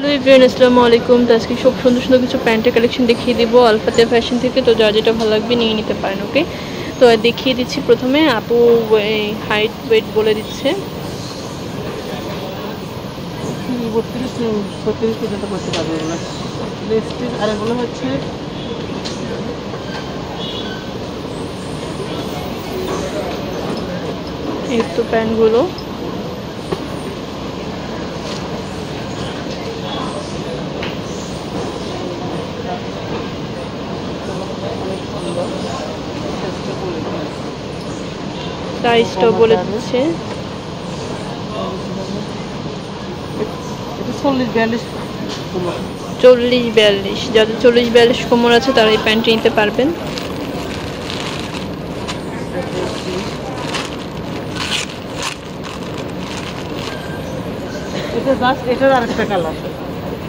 Hello everyone, আসসালামু আলাইকুম। তো আজকে সব সুন্দর সুন্দর কিছু প্যান্টের কালেকশন দেখিয়ে দিব আলফাতে ফ্যাশন থেকে। তো যার যেটা ভালো লাগবে নিয়ে নিতে পারেন। ওকে, তো দেখিয়ে দিচ্ছি। প্রথমে আপু হাইট ওয়েট বলে দিচ্ছে। 32-36 পর্যন্ত করতে পারবে এগুলো। লিপস্টিক আর এগুলো হচ্ছে এই তো প্যান্টগুলো। সাইজটাও বলে দিচ্ছে। 40-42। যাদের 40-42 কোমর আছে তারা এই প্যান্ট নিতে পারবেন। এটা জাস্ট এটার আরেকটা কালার,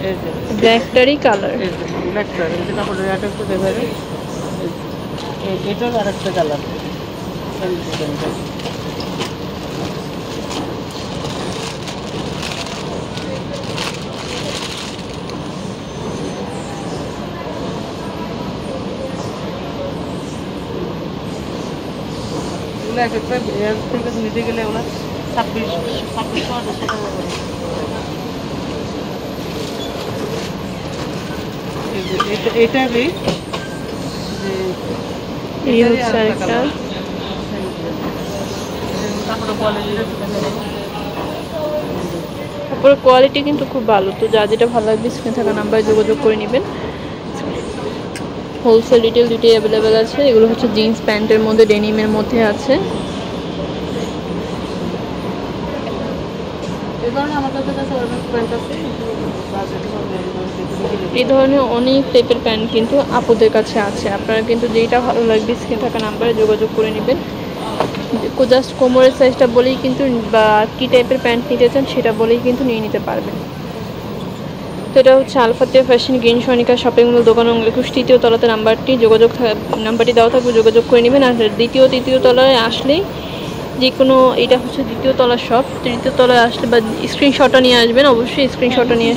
এই যে ব্ল্যাকটারই কালার। এই যে ব্ল্যাকটা, এই যে কাপড়ের এটা একটু দেখাবে, এটার আরেকটা কালার। এগুলো এক একটা এর থেকে নিতে গেলে ওগুলো 2600 টাকা। এটারই এই হচ্ছে একটা। তারপরে কোয়ালিটি কিন্তু খুব ভালো। তো যা যেটা ভালো লাগবে স্ক্রিনে থাকা নাম্বারে যোগাযোগ করে নেবেন। হোলসেল রিটেল দুটোই অ্যাভেলেবেল আছে। এগুলো হচ্ছে জিন্স প্যান্টের মধ্যে, ডেনিমের মধ্যে আছে। এই ধরনের অনেক টাইপের প্যান্ট কিন্তু আপুদের কাছে আছে। আপনারা কিন্তু যেটা ভালো লাগবে স্ক্রিনে থাকা নাম্বারে যোগাযোগ করে নেবেন। জাস্ট কোমরের সাইজটা বলেই কিন্তু, বা কী টাইপের প্যান্ট নিতে চান সেটা বলেই কিন্তু নিয়ে নিতে পারবেন। তো এটা হচ্ছে আলফাতে ফ্যাশন গ্রিন সনিকা শপিং মল, দোকান 21 তৃতীয় তলাতে নাম্বারটি দেওয়া থাকবে, যোগাযোগ করে নেবেন। আর তৃতীয় তলায় আসলেই যে কোনো, এটা হচ্ছে দ্বিতীয় তলার শপ। তৃতীয় তলায় আসলে বা স্ক্রিনশটটা নিয়ে আসবেন, অবশ্যই স্ক্রিনশটটা নিয়ে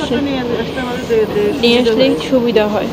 আসলেই সুবিধা হয়।